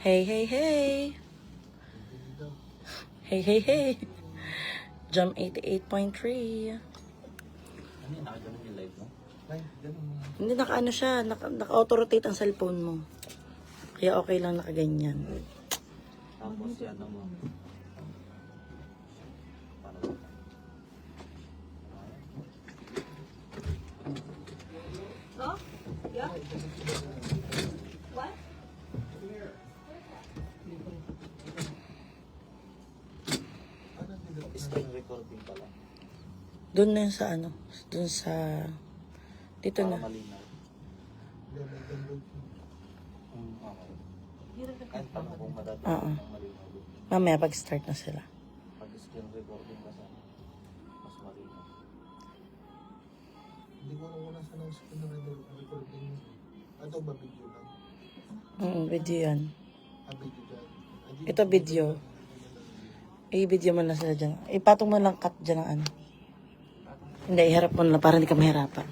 Hey, hey, hey. Hey, hey, hey. Jump 88.3. Ano yun? Nakaganon yung live mo? Ay, ganun mo. Hindi, naka-ano siya. Naka-auto-rotate ang cellphone mo. Kaya okay lang nakaganyan. Tapos yan mo. Parang Oh? Yeah? What? screen recording pala. Doon na yun sa ano. Doon sa... Dito Para na. malinaw. Okay. Kahit paano kung madadala Oo. ng malinaw. Mamaya pag-start na sila. Pag screen recording kasi mas malinaw. Hindi ko alam kung nasa ng screen na recording. Ito ba video lang? Video yan. Video dyan. Ito video. I-video mo na sila dyan. Ipatong mo lang cut dyan ng ano. Hindi, iharap mo na para hindi ka mahirapan.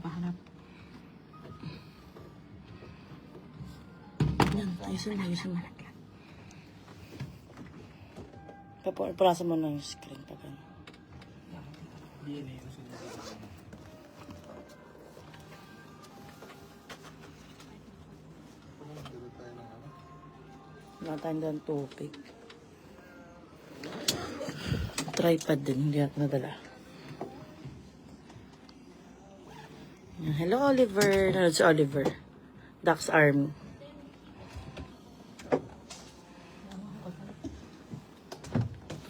Paharap. Yan, ayusin mo, ayusin mo. Pupurasan mo na yung screen pag ano. Natayin doon tubig. Tripod din, hindi natin nadala. Yan. Hello, Oliver. Nanood si Oliver. Ducks Army.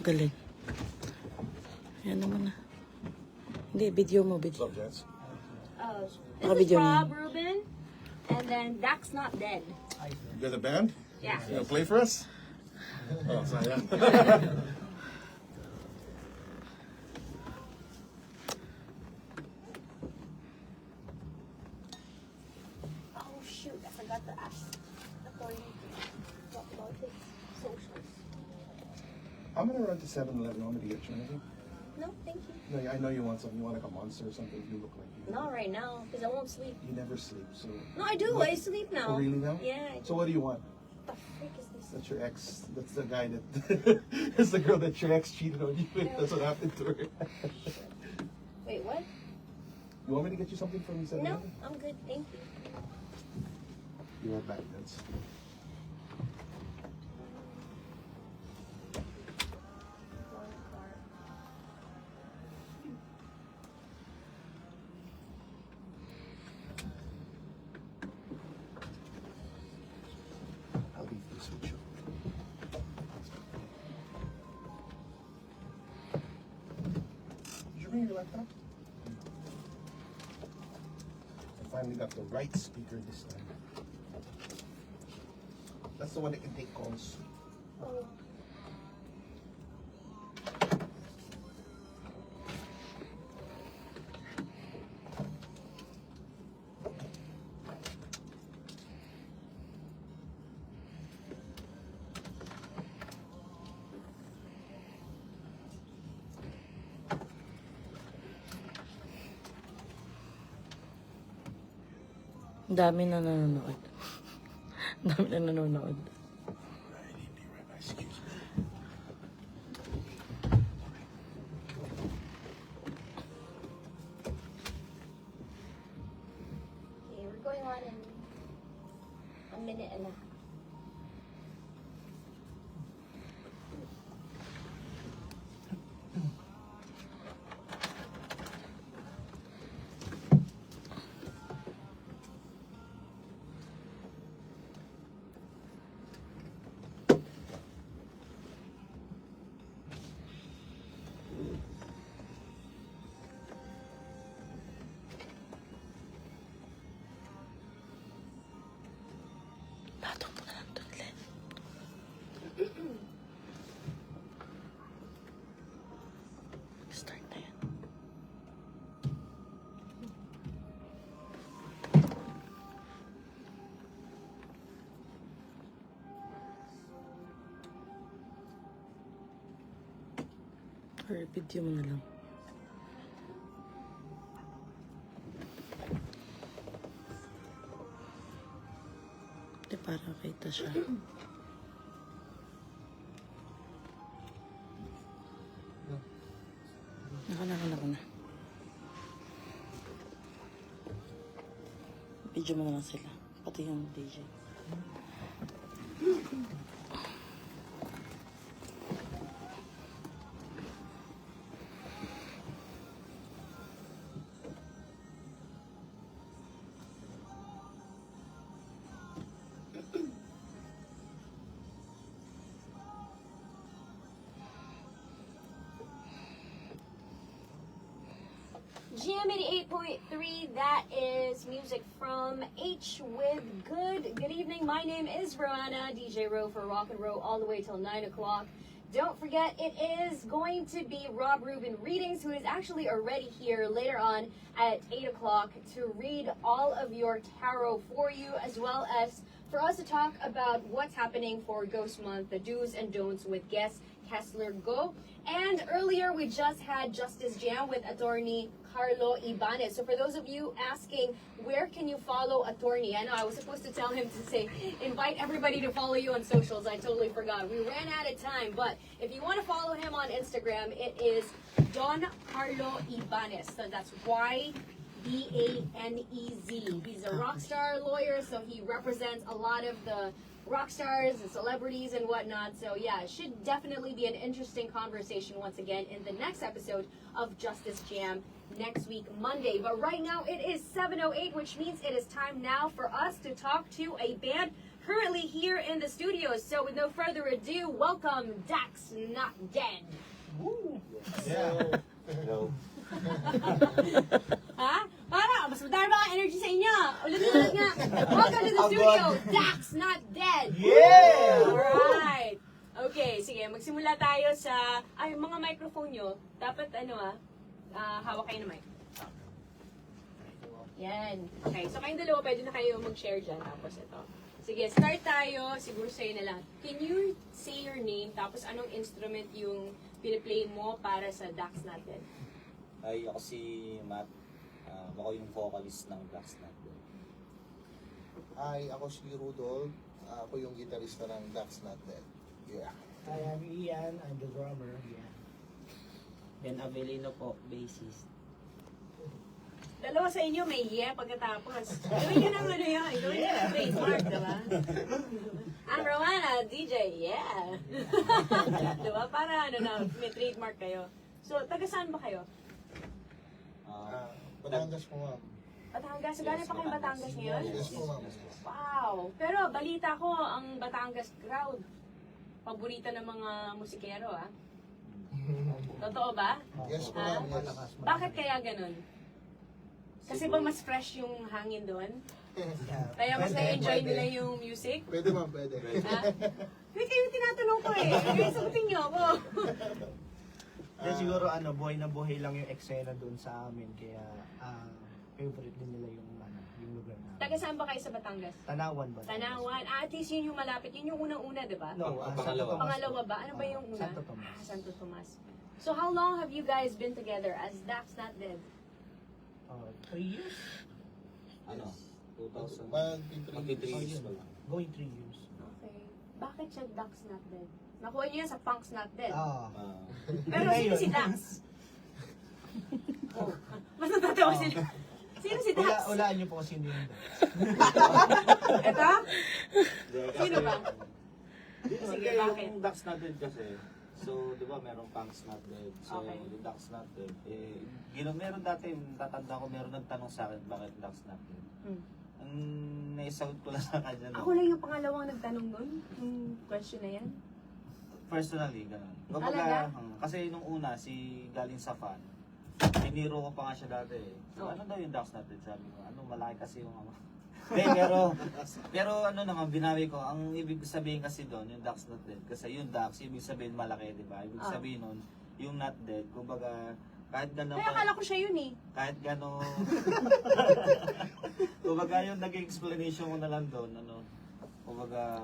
Galing. Yan naman na. Hindi, video mo, video. This Naka-video is niya. Rob Rubin, and then Dak's Not Dead. You're the band? Yeah. You gonna play for us? Oh, sorry. Oh shoot, I forgot to ask the coordinator about his socials. I'm gonna run to 7-Eleven. Want me to get you anything? No, thank you. No, I know you want something. You want like a monster or something. You look like you. Not right now, because I won't sleep. You never sleep, so. No, I do. I sleep now. Oh, really now? Yeah. So what do you want? What the frick is this? That's your ex. That's the guy that. That's the girl that your ex cheated on you with. That's what happened to her. Wait, what? You want me to get you something from 7-Eleven? No, I'm good. Thank you. You are back, Vince. One car. I'll leave this with you. Did you bring your laptop? I finally got the right speaker this time. That's the one that can take calls. Oh. Ang dami na nanonood. Ang dami na nanonood. Excuse me. Okay, we're going on in a minute and a half. Patong mo na lang doon, Len. Start na yan. Or video mo na lang. Di para kita siya. Nako na. Video mo na lang sila. Pati yung DJ. GM 88.3, that is music from H with Good. Good evening, my name is Roanna, DJ Ro for Rock and Roll all the way till 9 o'clock. Don't forget, it is going to be Rob Rubin Readings, who is actually already here later on at 8 o'clock to read all of your tarot for you, as well as for us to talk about what's happening for Ghost Month, the do's and don'ts with guest Kessler Go. And earlier, we just had Justice Jam with attorney Carlo Ibanez. So for those of you asking, where can you follow attorney? I know I was supposed to tell him to say, invite everybody to follow you on socials. I totally forgot. We ran out of time. But if you want to follow him on Instagram, it is Don Carlo Ibanez. So that's Y-B-A-N-E-Z. He's a rock star lawyer, so he represents a lot of the rock stars and celebrities and whatnot. So yeah, it should definitely be an interesting conversation once again in the next episode of Justice Jam next week, Monday. But right now it is 7:08, which means it is time now for us to talk to a band currently here in the studios. So with no further ado, welcome Dax Not Dead. Woo. Yeah. Hello. Ha? Para, mas madami ba ang energy sa inyo? Ulit nga. Welcome to the studio, Dax Not Dead. Yeah! Alright. Okay, sige, magsimula tayo sa, ay, mga microphone nyo, dapat hawak kayo ng mic. Yan. Okay, so kayong dalawa, pwede na kayo mag-share dyan, tapos ito. Sige, start tayo, siguro sa'yo na lang. Can you say your name, tapos anong instrument yung piniplay mo para sa Dax Not Dead? Ay, ako si Matt. Ako yung vocalist ng Dax Not Dead. Ay, ako si Rudolph. Ako yung gitarista ng Dax Not Dead. Yeah. Hi, I'm Ian. I'm the drummer. Yeah. Ben Avelino po, bassist. Dalawa sa inyo may yeah pagkatapos. Gawin nyo ng ano yun. Gawin nyo ng trademark, diba? Ang Rowanna, DJ, yeah. Diba? Para may trademark kayo. So, taga saan ba kayo? Batangas po, ma'am. Batangas. So, gano'n pa kayong Batangas ngayon? Yes po, ma'am. Wow! Pero balita ko, ang Batangas crowd, paborito ng mga musikero, ah. Totoo ba? Yes po, Ah? ma'am. Yes. Bakit kaya ganun? Kasi ba mas fresh yung hangin doon? Kaya mas na-enjoy nila yung music? Pwede, ma'am. Pwede. Ha? Wait, kayo tinatanong ko eh. Kaya sagutin niyo ako. Kaya siguro buhay na buhay lang yung eksena doon sa amin. Kaya favorite din nila yung lugar na. Taga saan ba kayo sa Batangas? Tanawan ba? Tanawan. At least yun yung malapit. Yun yung unang-una, di ba? No, Pangalawa. Pangalawa ba? Ano ba yung una? Santo Tomas. Santo Tomas. So how long have you guys been together as Dax Not Dead? 3 years? Ano? 2000. Mag-3 years pa lang. Going 3 years. Okay. Bakit siya Dax Not Dead? Nakuha niyo yan sa Punk's Not Dead. Ah. Pero sino si Dax? Oh. Mas natatawa sila. Sino si Dax? Ulaan niyo po kasi hindi yung Ito? Sino ba? Sige, bakit? Yung Dax Not Dead kasi, so, di ba, merong Punks Not Dead. So, Okay. yung Dax Not Dead, meron dati, tatanda ko, meron nagtanong sa akin, bakit Dax Not Dead? Ang naisagot ko lang sa kanya, Ako lang yung pangalawang nagtanong nun. Yung question na yan. personally, gano'n. Talaga? Kasi nung una, galing sa fan, tiniro ko pa nga siya dati eh. So, Oh. ano daw yung Dax Not Dead? Sabi ko, malaki kasi yung pero ano naman, binawi ko, ang ibig sabihin kasi doon, yung Dax Not Dead, kasi yung Dax, ibig sabihin malaki, di ba? Ibig sabihin nun, yung Not Dead, kumbaga, kahit gano'n, Kaya akala ko siya yun eh. kahit gano'n, kumbaga yung naging explanation ko na lang doon, kumbaga,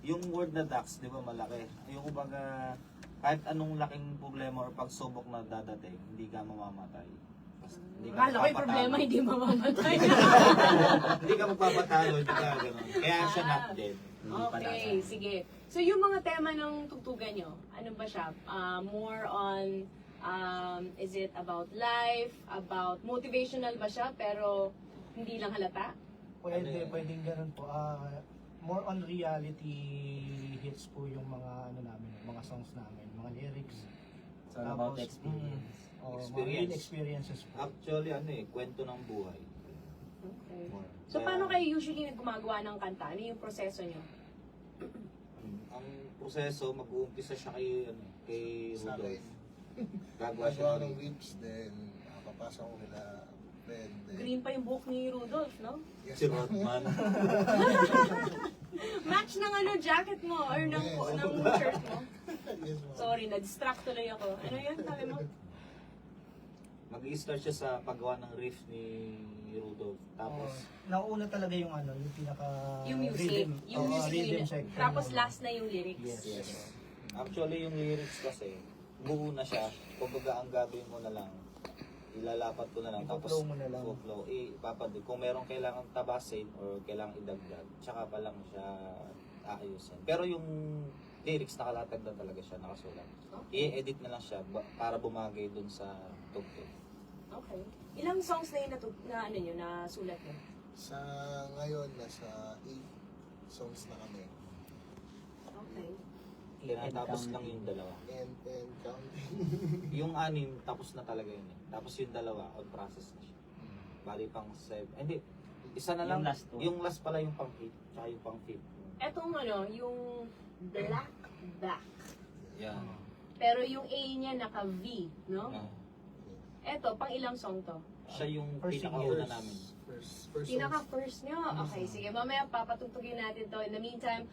yung word na Dax, di ba, malaki. Yung kumbaga, kahit anong laking problema or pagsubok na dadating, hindi ka mamamatay. Hindi ka Akala ko yung magpapatalo. problema, hindi mamamatay. Hindi ka magpapatalo, hindi ka ganun. Kaya siya not dead. Hindi pa Okay, nasa. sige. So yung mga tema ng tugtugan nyo, ano ba siya? More on, is it about life, about motivational ba siya, pero hindi lang halata? Pwedeng ganun po. More on reality hits po yung mga ano namin, mga songs namin, mga lyrics. It's all about Tapos, experience. Mga Experience. real experiences po. Actually, kwento ng buhay. Okay. More. So paano kayo usually gumagawa ng kanta? Ano yung proseso nyo? Ang proseso, mag-uumpisa siya kay Sa Rudolph. akin, Gagawa siya gagawa ng ng whips, then papasok ko nila Fred. Then, Green pa yung buhok ni Rudolph, no? yes, si Rodman. Match ng jacket mo or ng shirt mo. yes, ma'am. Sorry, na-distract tuloy ako. Ano yun? Sabi mo? Mag-i-start siya sa paggawa ng riff ni Rudolph. Tapos, Nauna talaga yung yung pinaka Yung music. rhythm. Yung music rhythm yun. section Tapos muna. last na yung lyrics. Yes. actually, yung lyrics kasi, buo na siya. Kumbaga, ang gagawin mo na lang, ilalapat ko na lang. Tapos, Ipo-flow mo na lang. flow. Kung meron kailangan tabasin or kailangan idagdag, tsaka pa lang siya aayusin. Pero yung lyrics, nakalatag na talaga siya, nakasulat. Okay. I-edit na lang siya para bumagay dun sa tugtog. Okay. Ilang songs na yun na sulat nyo? Sa ngayon, nasa 8 songs na kami. Okay. Tinatapos lang yung dalawa. And counting. Yung 6, tapos na talaga yun eh. Tapos yung 2, on process na siya. Bali pang 7. Hindi, isa na lang. Yung last pala yung pang 8, tsaka yung pang 5. Etong yung black back. Yan. Pero yung A niya naka-V, no? Eto, pang ilang song to? Siya yung First pinakauna singers. namin. First Pinaka-first nyo? Okay, sige. Mamaya papatugtugin natin to. In the meantime,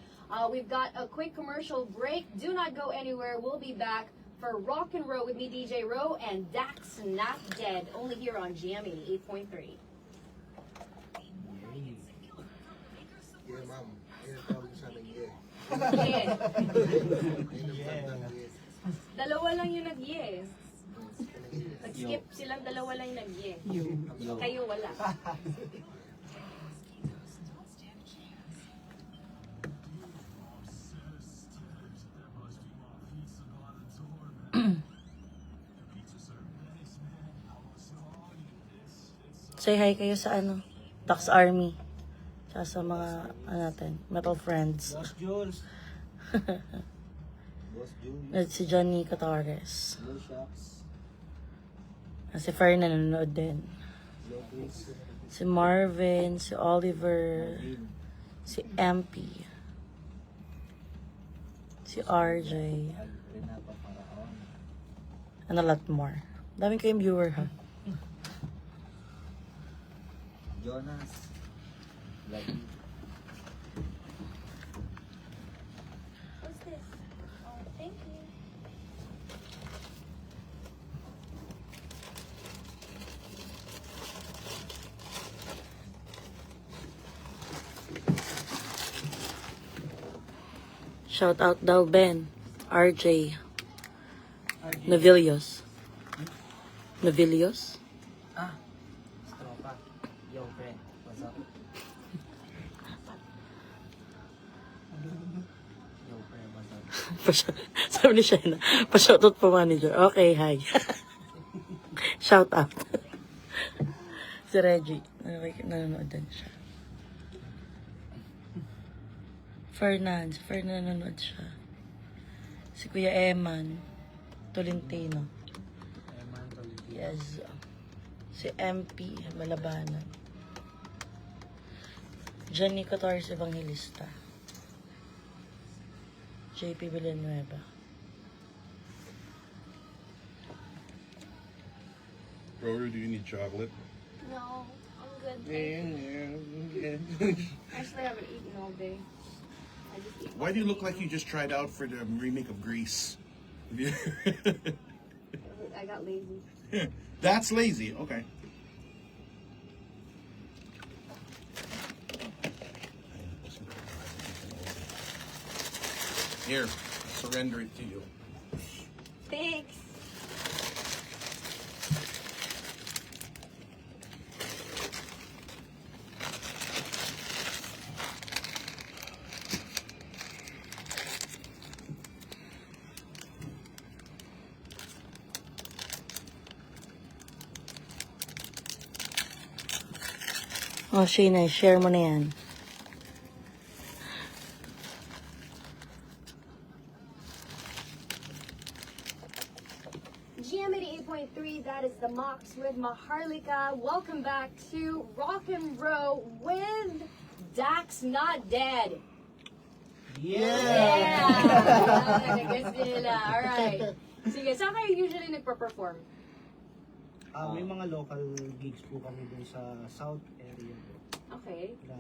we've got a quick commercial break. Do not go anywhere. We'll be back for Rock and Roll with me, DJ Ro, and Dax Not Dead, only here on GME 8.3. Yeah, ma'am. Ayun ang tawag sa amin, yeah. Yeah. Ayun ang tawag ng yeah. Dalawa lang yung nag-yeah. Nag-skip silang dalawa lang yung nag-yeah. Kayo wala. Say hi kayo sa Tax Army. Tsaka sa mga, natin, metal friends. Boss Jules. Boss Julie, At si Johnny Catorres. Blue Shocks, Si Fernan nanonood din. Blue Quiz, Si Marvin, si Oliver, si MP, si RJ, Renato Paraon, and a lot more. Daming kayong viewer, ha? Jonas, Lagi, What's this? Oh, thank you. Shout out daw, Ben. RJ. Navillos. Navillos? Tropa. Yo, friend. What's up? Yo, friend. What's up? Sabi ni Shayna, pa-shoutout po manager. Okay, hi. Shout out. Si Reggie, nanonood din siya. Fernan, si Fernan nanonood siya. Si Kuya Eman, Tolentino. Yes. Si MP, Malabanan. Johnny Catorres Evangelista. JP Villanueva. Rory, do you need chocolate? No, I'm good. Actually, I haven't eaten all day. I just eat. Why do you look like you just tried out for the remake of Grease? I got lazy. That's lazy. Okay. Here, surrender it to you. Thanks. Oh, Shayna, share mo na yan. GM 88.3, that is the Mox with Maharlika. Welcome back to Rock and Roll with Dax Not Dead. Yeah! Guess nila. Alright. Sige, saan kayo usually nagpa-perform? May mga local gigs po kami dun sa South area po Okay. na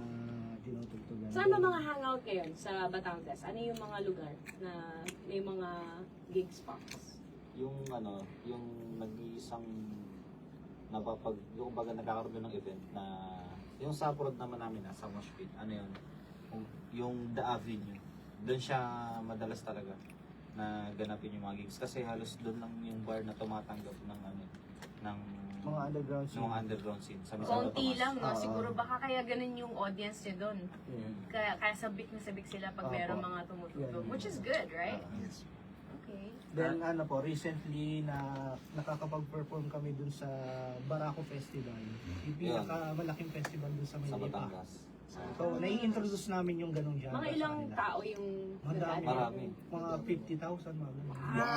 tinutugtugan. Saan ba mga hangout ngayon sa Batangas? Ano yung mga lugar na may mga gig spots? Yung yung nag-iisang yung baga nagkakaroon doon ng event na yung sa abroad naman namin sa Mosh Pit, yung The Avenue. Doon siya madalas talaga na ganapin yung mga gigs kasi halos doon lang yung bar na tumatanggap ng ng Mga underground scene. mga underground scene sa Konti lang, no? Oo. Siguro baka kaya ganun yung audience niya doon. Yeah. Kaya sabik na sabik sila pag Opo. meron mga tumutugtog. Yeah. Which is good, right? Yes. Okay. Then recently nakakapag-perform kami dun sa Barako Festival. Yung pinakamalaking festival dun sa sa Maynila. Batangas. So, nai-introduce namin yung ganung genre. Mga sa ilang kanila. tao yung Madami. Marami. Mga 50,000 mga ganun.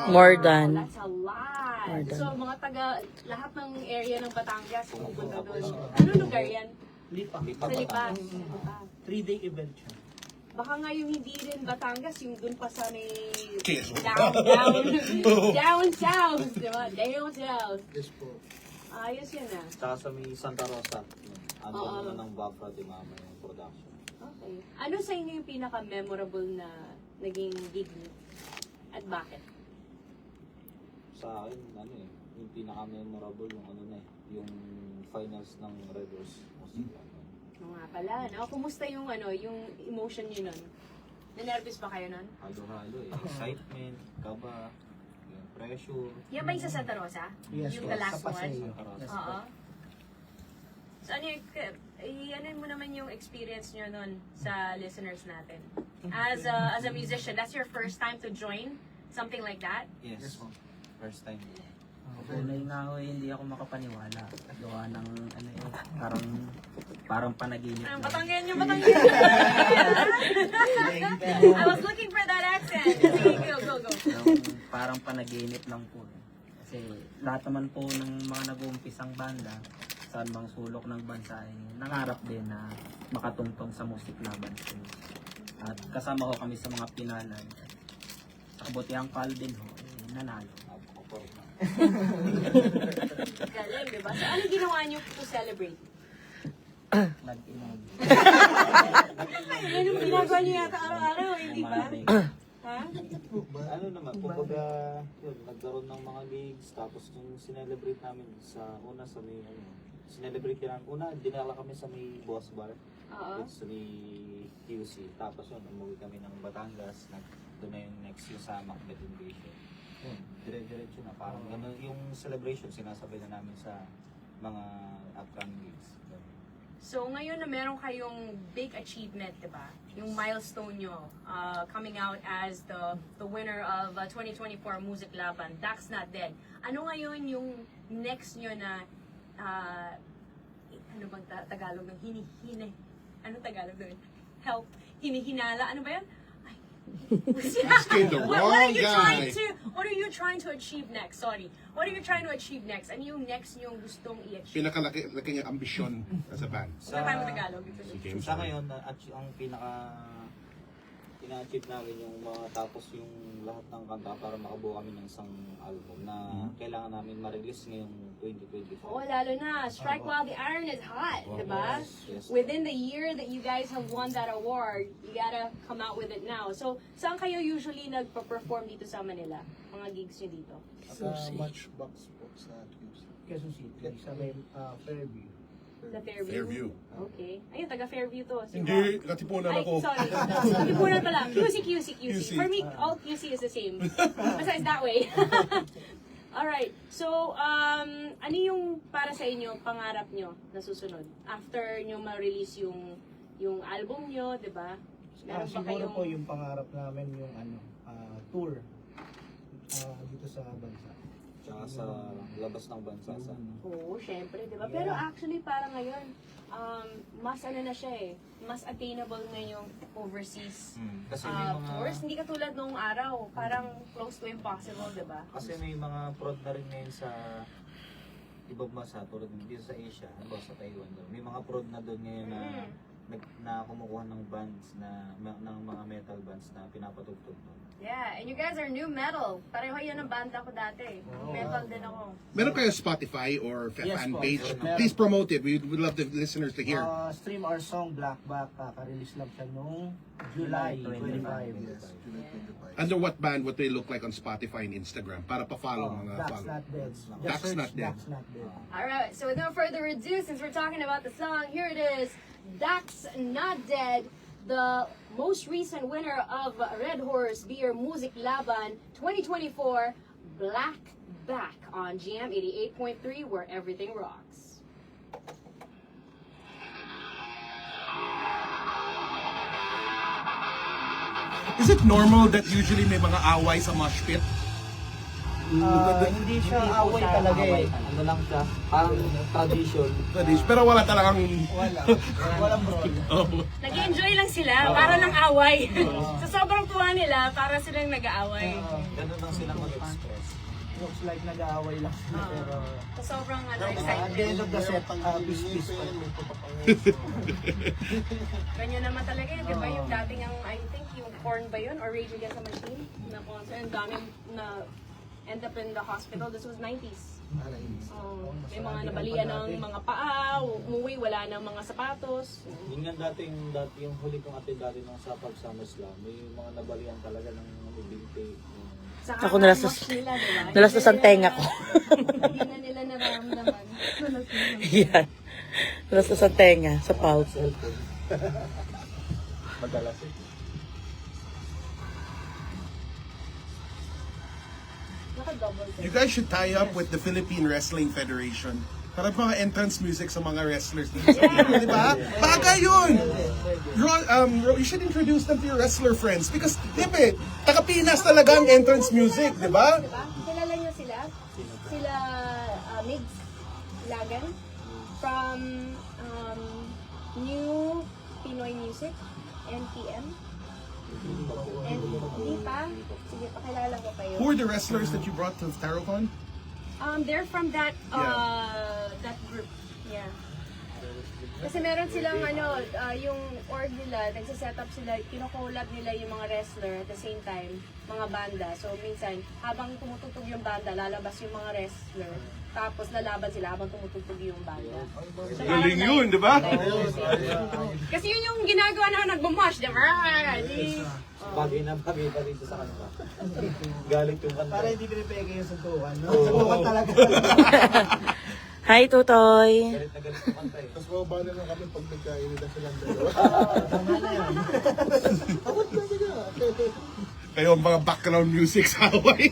More than. That's a lot. More than. So, mga taga, lahat ng area ng Batangas pupunta doon. Anong lugar yan? Lipa. Lipa, Sa Lipa. Batangas. 3-day event siya. Baka nga yung hindi rin Batangas, yung dun pa sa may Quezon. down south, di ba? Down south. Yes po. Ayos yan ah. Tsaka sa may Santa Rosa. Ano Oo. na ng Bafra di Mama yung production. Okay. Ano sa inyo yung pinaka-memorable na naging gig niyo? At bakit? Sa akin, yung pinaka-memorable yung yung finals ng Red Rose Music Lab. Oo nga pala, no? Kumusta yung yung emotion niyo nun? Na-nervous ba kayo nun? Halo-halo excitement, kaba, yung pressure. Yan ba yung sa Santa Rosa? Yes, Yung po. the last Sa one? Paseo. Santa Rosa. Oo. So ano yung, i-anin mo naman yung experience nyo nun sa listeners natin. As a musician, that's your first time to join something like that? Yes. First time. Tunay nga ho, hindi ako makapaniwala. Gawa ng, parang panaginip Ang lang. Batanggen yung Batanggen! I was looking for that accent. Sige, go. Parang panaginip lang po. Kasi lahat naman po ng mga nag-uumpisang banda, sa mga sulok ng bansa ay nangarap din na makatungtong sa music laban stage. At kasama ho kami sa mga pinalad. Sa kabutihang Calvin ho, nanalo. Galing, di ba? So, ano ginawa niyo to celebrate? Nag-inog. Yan yung ginagawa niyo yata araw-araw, hindi ba? Umalig. Ha? Ano naman, kumbaga, yun, nagkaroon ng mga gigs, tapos yung sinelebrate namin sa may sinelebrate namin. Una, dinala kami sa may Boss Bar, Oo. sa may QC. Tapos yun, umuwi kami ng Batangas, doon na yung next yung sa Macbeth Invasion. Yun, dire-diretso na. Parang gano'n yung celebration, sinasabay na namin sa mga upcoming gigs. Ganun. So ngayon na meron kayong big achievement, di ba? Yung milestone nyo, coming out as the winner of 2024 Music Laban, Dax Not Dead. Ano ngayon yung next nyo na, ano bang Tagalog ng ano Tagalog doon? Help, hinihinala, ano ba yan? Asking the wrong guy. What are you trying to achieve next? Sorry. What are you trying to achieve next? Ano yung next nyo gustong i-achieve? Pinakalaki niyang ambisyon as a band. Sa tayo Tagalog. Sige, Sa ngayon, ang ina-achieve namin yung matapos yung lahat ng kanta para makabuo kami ng isang album na kailangan namin ma-release ngayong 2024. Oh, lalo na, strike while the iron is hot, di ba? Yes. Within the year that you guys have won that award, you gotta come out with it now. So, saan kayo usually nagpa-perform dito sa Manila? Mga gigs nyo dito? Sa Matchbox po sa QC. Quezon City, sa may Fairview. Sa Fairview? Fairview. Okay. Ayun, taga Fairview to. Si Hindi, katipunan Ay, ako. sorry. Katipunan pala. QC. QC. For me, all QC is the same. Basta it's that way. Alright. So, ano yung para sa inyo, pangarap nyo na susunod? After nyo ma-release yung album nyo, di ba? Meron ba Siguro kayong... po yung pangarap namin yung tour dito sa bansa. Tsaka sa labas ng bansa sa Oo, syempre, di ba? Pero actually, parang ngayon, mas ano na siya eh, mas attainable na yung overseas Kasi may mga tours. Hindi katulad nung araw, parang close to impossible, di ba? kasi may mga prod na rin ngayon sa ibang bansa tulad dito sa Asia, ano sa Taiwan doon. May mga prod na doon ngayon na kumukuha ng bands ng mga metal bands na pinapatugtog doon. Yeah, and you guys are new metal. Pareho yan ang banda ko dati. Metal din ako. Meron kayo Spotify or Yes, fan po. page? Meron. Please promote it. We would love the listeners to hear. Stream our song Black Back, kaka-release lang siya noong July 25. Under what band would they look like on Spotify and Instagram? Para pa-follow mga That's follow. Not Dead. That's Just Not search Dead. That's Not Dead. Alright, so with no further ado, since we're talking about the song, here it is. That's Not Dead, the most recent winner of Red Horse Beer Music Laban 2024, Black Back on GM 88.3, where everything rocks. Is it normal that usually may mga away sa mosh pit? Hindi siya away talaga eh. Ano lang siya, parang tradition. Pero wala talagang... Walang brawl. Oh. Nag-enjoy lang sila, para ng away. Sa sobrang tuwa nila, para silang nag-aaway. Ganun lang sila mag-express. Looks like nag-aaway lang sila pero Sa sobrang at the excited. end of the set, peace pa rin. Ganyan naman talaga yun, di ba? Yung dating ang, I think, yung Korn ba yun? Or Rage Against the Machine? Na concert, ang daming na end up in the hospital. This was 90s. May mga nabalian ng mga paa, umuwi, wala ng mga sapatos. Yun nga dati yung huli kong atin dati nung sa Pag SummerSlam, may mga nabalian talaga ng binte. Saka Ako nalastos. watch nila, di ba? Nalastos ang tenga ko. Hindi na nila nararamdaman. Yan. Nalastos ang tenga sa pouch. Madalas eh. You guys should tie up with the Philippine Wrestling Federation. Para mga entrance music sa mga wrestlers dito sa Pilipinas, di ba? Bagay yun! You should introduce them to your wrestler friends because, di ba, taga-Pinas talaga ang entrance music, di ba? Diba? Kilala niyo sila? Sila Migs Lagan from New Pinoy Music, NPM. And hindi pa? Sige, pakilala ko kayo. Who are the wrestlers that you brought to Tarocon? They're from that that group. Yeah. Kasi meron silang yung org nila, nagsiset up sila, kino-collab nila yung mga wrestler at the same time, mga banda. So minsan, habang tumutugtog yung banda, lalabas yung mga wrestler. Tapos lalaban sila habang tumutugtog yung banda. So, Galing yun, di ba? Kasi yun yung ginagawa na nagbumash, di ba? Bagay na bagay pa dito sa kanila. Galit yung kanta. Para hindi pinipeke yung suntukan. No? Suntukan talaga. Hi, Tutoy. Galit na galit yung kanta eh. Tapos mababa na lang kami pag nagkainita silang dalawa. Tama na yan. Awat na sila. Kayo ang mga background music sa Hawaii.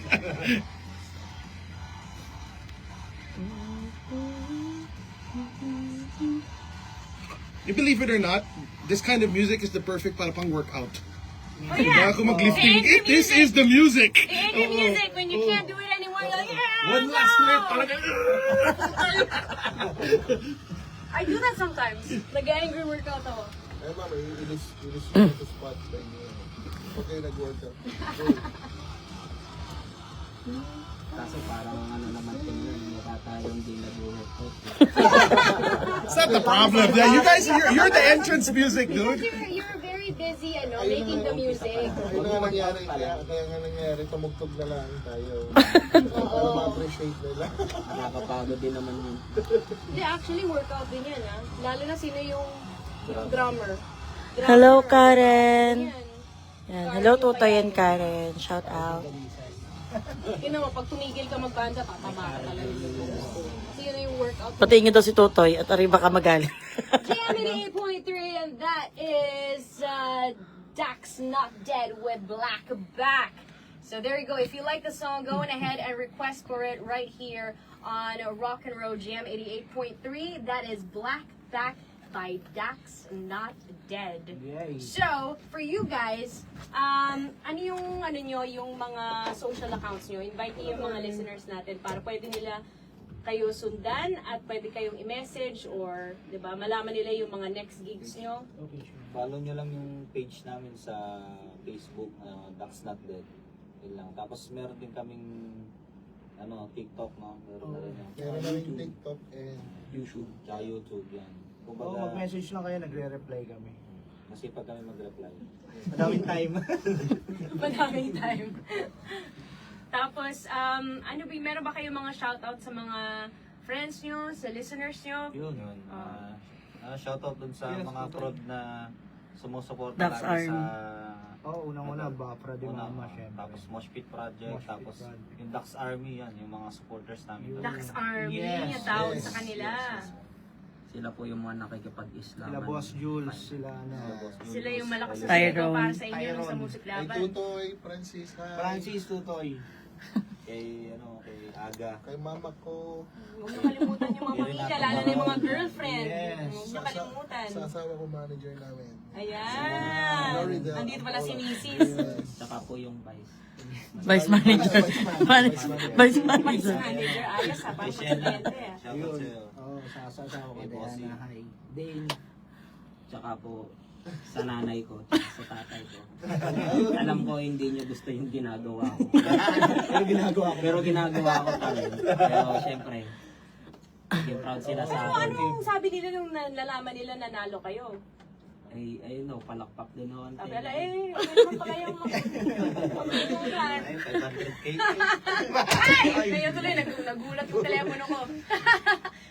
You believe it or not, this kind of music is the perfect para pang workout. Oh, yeah. Kung mag-lifting, The angry this music. is the music. The angry music, when you can't do it anymore, you're like, yeah, One last minute, talaga. I do that sometimes. Nag-angry workout ako. Eh ma'am, ilis yung sa spot lang yun. Pag kayo nag-workout. Kaso parang ano naman tingnan, mukha tayong di nag-workout. It's not the problem. Yeah, you guys, you're the entrance music, Because dude. you're very busy, making the music. Ayun nga nangyari, kaya nga nangyari, tumugtog na lang tayo. Para ma-appreciate nila. Nakakapagod din naman yun. Hindi, actually, workout din yan, ha? Lalo na sino yung drummer. Hello, Karen. Yan. Yan. Hello, Tutoy and Karen. Shout out. Yun naman, pag tumigil ka magbanda, tatama ka talaga. Kasi yun na yung workout. Patingin daw si Tutoy at arriba ka magaling. Jam 88.3, and that is Dax Not Dead with Black Back. So there you go. If you like the song, go on ahead and request for it right here on Rock and Roll Jam 88.3. That is Black Back by Dax Not Dead. Yay. So, for you guys, ano yung mga social accounts nyo? Invite niyo yung mga listeners natin para pwede nila kayo sundan at pwede kayong i-message or, 'di ba, malaman nila yung mga next gigs nyo. Okay, sure. Follow nyo lang yung page namin sa Facebook, Dax Not Dead. Yun lang. Tapos meron din kaming TikTok, no? Meron na rin yan. Meron na rin TikTok and YouTube. Tsaka YouTube yan. Oo, Kumbaga, mag-message lang kayo, nagre-reply kami. masipag kami mag-reply. Madaming time. Madaming time. Tapos, meron ba kayong mga shoutout sa mga friends nyo, sa listeners nyo? Yun. Shoutout dun sa Yes, mga shoutout. prod na sumusuporta Dax lagi sa... Oo, unang-una, Bafra de Mama, syempre. Tapos Mosh Pit Project, Mosh Pit tapos Project. yung Dax Army yan, yung mga supporters namin. Dax Army, Yes, yung tawag yes, sa kanila. Sila po yung mga nakikipag-islaman. Sila Boss Jules, sila Sila yung malakas na Tyrone. sigaw para sa inyo Tyrone. sa Music kay Laban. Tutoy, Francis, hi. Francis Tutoy. Kay Aga. Kay mama ko. Huwag niyo kalimutan yung mga pamilya, lalo na yung mga girlfriend. Yes. Huwag niyo kalimutan. Sa asawa ko, manager namin. Ayan. Florida. Nandito pala si Mrs. Yes. Tsaka po yung vice. Vice manager. Vice Vice manager. Manager, ayos ha, para Kay Shena. magkakente. Shoutout sa'yo. Oo, sa asawa ko, Kay Bossy. Diana, hi. Dane. Tsaka po sa nanay ko, tsaka sa tatay ko. Alam ko hindi niyo gusto yung ginagawa ko. Pero ginagawa ko. Pero ginagawa ko pa rin. Pero syempre, yung proud sila sa So, akin. anong sabi nila nung nalaman nila nanalo kayo? Ay, ayun no, palakpak din noon. Sabi nila, okay naman pala yung magpapatulan. Ay, 500k. Ay! Kaya tuloy, nagulat yung telepono ko.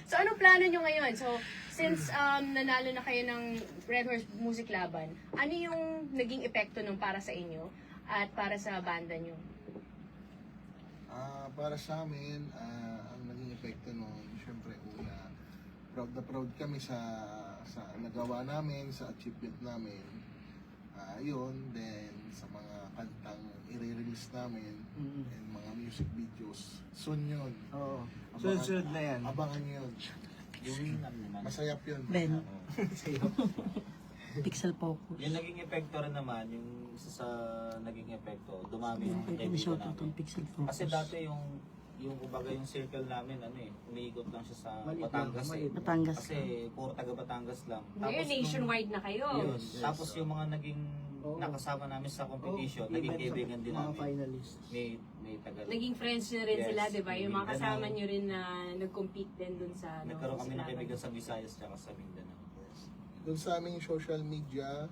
So, anong plano nyo ngayon? So, since nanalo na kayo ng Red Horse Music Laban, ano yung naging epekto nung para sa inyo at para sa banda nyo? Para sa amin, ang naging epekto noon, syempre una, proud na proud kami sa nagawa namin, sa achievement namin. Yun, then sa mga kantang i-release namin and mga music videos. Soon yun. Oo. Sunod-sunod na yan. Abangan nyo yun. Yung naman. Masayap yun. Ben. Pixel Focus. Yung naging epekto rin naman, yung isa sa naging epekto, dumami yung Pwede kaibigan shoutout namin. ng Pixel Focus. Kasi dati yung kumbaga yung circle namin, umiikot lang siya sa Maliit Batangas lang, eh. maliit. Batangas. Kasi puro taga Batangas lang. Ngayon, nationwide na kayo. Yun. Tapos yung mga naging Oo. nakasama namin sa competition, Oo, naging even sa kaibigan din mga namin. finalists. May taga. Naging friends nyo rin Yes, sila, di ba? Yung mga Mindanao. kasama nyo rin na nag-compete din dun sa Nagkaroon kami Music ng Laban. kaibigan sa Visayas at sa Mindanao. Dun sa aming social media,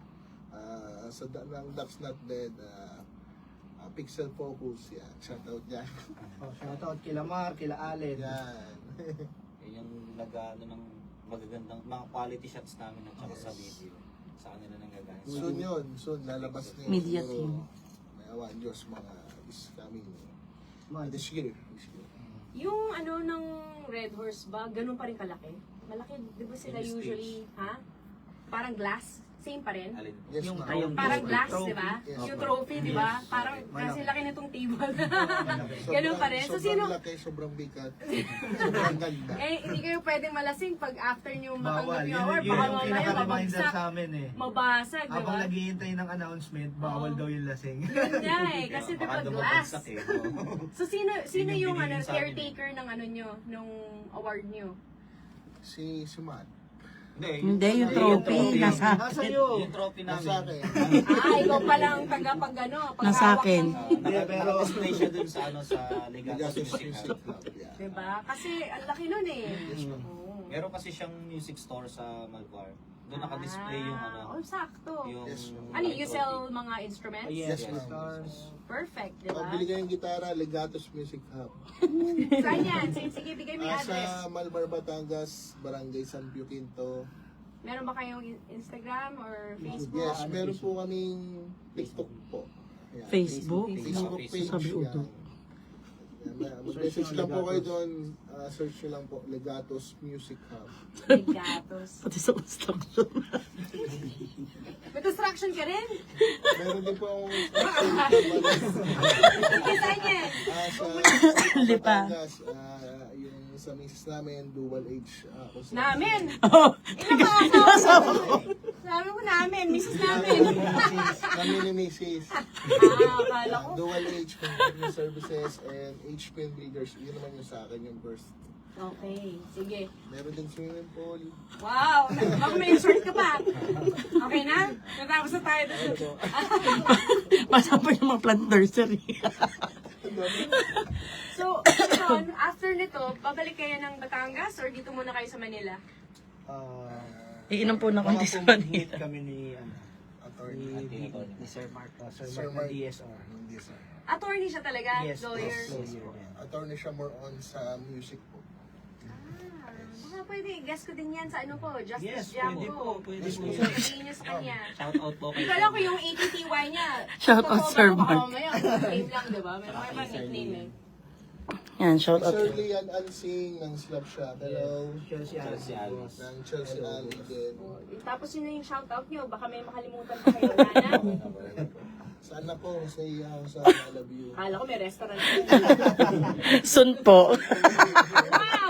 sa ng Dax Not Dead, Pixel Focus, yan. Shoutout dyan. Oh, shoutout kila Mar, kila Allen. Yan. Yun yung ng magagandang mga quality shots namin at saka sa video. Sa kanila nanggagaling. Soon yun. Soon, lalabas na yun. Media Siguro, team. May awan Diyos, mga is coming Man. this year. This year. Yung ng Red Horse ba, ganun pa rin kalaki? Malaki, di ba sila Yung usually, ha? Parang glass? Same pa rin? Alin? Yes, Yung ma'am. tayong- Parang Trophy. glass, di ba? Yes. Yung trophy, di ba? Parang kasi laki nitong table. Ganun pa rin. So, sobrang sino? laki, sobrang bigat, sobrang ganda. Hindi kayo pwedeng malasing pag after nyo Bawal. matanggap Yun, yung award. yun Baka yung mamaya pinaka-reminder mabagsak, sa amin eh. mabasag, di ba? Habang naghihintay ng announcement, bawal daw yung lasing. Yun nga eh, kasi di ba Baka glass? dumabagsak eh. So sino Yun yung yung binigay sa amin. caretaker ng nyo, nung award nyo? Si Matt. Hindi, yung trophy. Nasa Nasa iyo. Yung trophy namin. Nasa akin. Ikaw palang tagapag Nasa akin. Pero display siya dun sa sa Legatus Legatus Music Music Hub. Club. Yeah. Diba? Kasi ang laki nun eh. Oo. Meron kasi siyang music store sa Malvar. Doon naka-display yung Oh, sakto. yung Yes, ma'am. Ano, you sell mga instruments? Yes, Yes, ma'am. guitars. Perfect, di ba? Pag bili kayo ng gitara, Legatus Music Hub. Saan yan? Sige, bigay mo yung address. Sa Malvar, Batangas, Barangay San Pio Quinto. Meron ba kayong Instagram or Facebook? Yes, meron po kaming TikTok po. Ayan. Facebook. Facebook page. Sabi ko to. Mag-message lang po kayo doon. Search nyo lang po, Legatus Music Hub. Gatos. Pati sa construction. May construction ka rin? Meron din po akong Sige, saan yan? sa Lipa. Batangas, yung sa misis namin, dual age. Namin! Oh, Ilan ba asawa ko? Sabi ko namin, misis namin. Kami ni misis. Akala ko. Dual age consumer services and age pin breeders. Yun naman yung sa akin yung first. Okay, sige. Meron din swimming pool. Wow! Baka may insert ka pa. Okay na? Natapos na tayo doon. masama yung mga plant nursery. So, Sean, after nito, babalik kayo ng Batangas or dito muna kayo sa Manila? Iinom po na konti sa Mag-meet Manila. kami ni, Attorney. ni Sir Mark. Sir Sir Mark Mark. ng DSR. Hindi sir. Attorney siya talaga? Yes, Lawyer? Attorney siya more on sa music po. Baka pwede, guess ko din yan sa ano po, Justice Yes, Jam pwede po. po, pwede po. Sabihin niyo sa kanya. Shout out po Hindi kay ko alam ko yung ATTY niya. Shout out, Totoo ba Sir ito? Baka Mark. mamaya, nickname lang, di ba? Meron kayo ba nickname eh? Yan, shout out. Sir Lian Ansing ng Slap Shop. Hello. Chelsea Allen. Ng Chelsea Alley din. Tapos yun na yung shoutout niyo, baka may makalimutan pa kayo. Nana? Sana po, say sa I love you. Kala ko may restaurant. Soon po. Wow!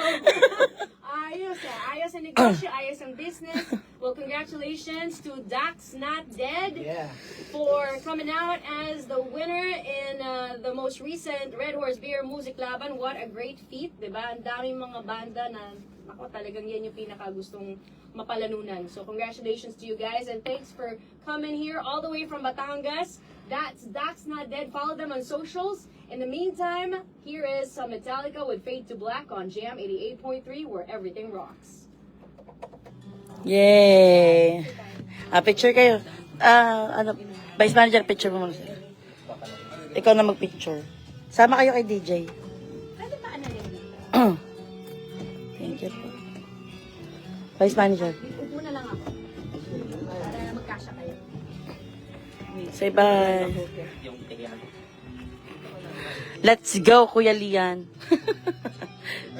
Ayos eh. Ayos ang negosyo, ayos ang business. Well, congratulations to Dax Not Dead Yeah. for coming out as the winner in the most recent Red Horse Beer Music Laban. What a great feat, di ba? Ang daming mga banda na, ako talagang yan yung pinakagustong mapalanunan. So congratulations to you guys and thanks for coming here all the way from Batangas. That's Not Dead. Follow them on socials. In the meantime, here is some Metallica with Fade to Black on Jam 88.3 where everything rocks. Yay! Picture kayo. Vice Manager, picture mo muna sila. Ikaw na mag-picture. Sama kayo kay DJ. Pwede ba ano rin dito? Thank you po. Vice Manager. Upo na lang ako. Para magkasya kayo. Say bye. yung tingyan. Let's go, Kuya Lian.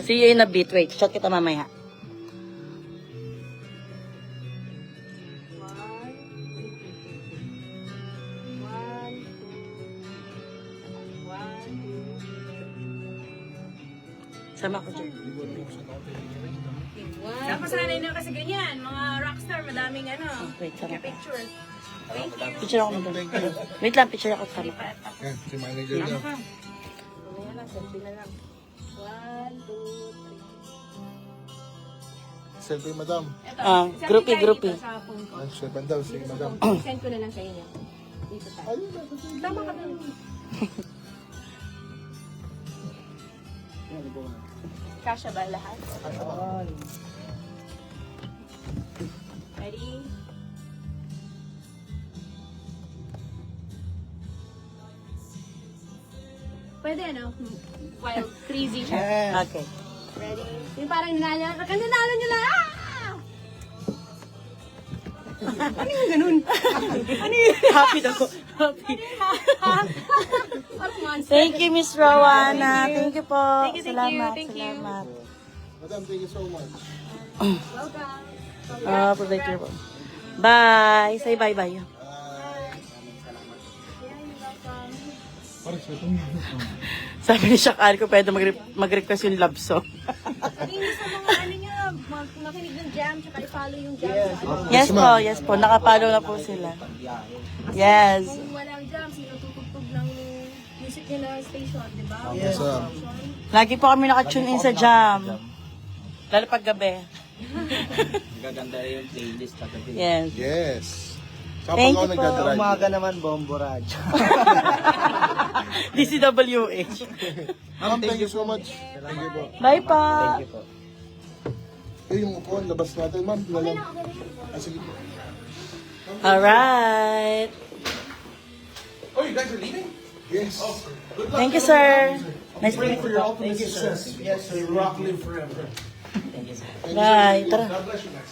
See you in a bit. Wait, shot kita mamaya. Sama ko dyan. Napasanay na kasi ganyan. Mga rockstar, madaming ano. Wait, sama ka. Picture. Thank you. Picture ako mo doon. Wait lang, picture ako sama ka. Yan, si manager niya. Mamaya na, selfie na lang. 1, 2, 3. Selfie, madam. Ito, selfie groupie, tayo groupie. dito sa phone ko. Ang seven daw, si madam. Send ko na lang sa inyo. Dito tayo. Ayun na, Tama ka doon. Kasha ba lahat? Ready? Pwede ano? Wild 3Z siya. Okay. Ready? Yung parang nanalo nyo lang. Ah! Ano yung ganun? Ano yung Happy ako. Happy. parang monster? Thank you, Miss Rowana. Thank you po. Thank you, Salamat. thank you. Salamat. Madam, thank you so much. Welcome. Protect your po. Bye. Say bye-bye. Yeah, you're welcome. Sabi ni Shakal ko pwede mag-request yung love song. Hindi sa mga ano nyo, makinig ng jam, tsaka i-follow yung jam sa ano. Yes po. Nakapalo na po sila. Yes. Kung walang jam, sino tutugtog ng music nila station, di ba? Yes, sir. Lagi po kami nakatune in sa jam. Lalo pag gabi. Gaganda yung playlist kagabi. Yes. Yes. Kapag Thank ako you po. nagdadrive. Umaga naman, Bombo Raj. DCWH. Ma'am, thank you so much. Thank you po. Bye po. Yung upuan, labas natin, ma'am. Lalang. Sige po. Alright. Oh, you guys are leaving? Yes. Thank you, sir. Nice to Pray meet for you. your ultimate success. Yes, may rock live forever. Bye. Tara. God bless you guys.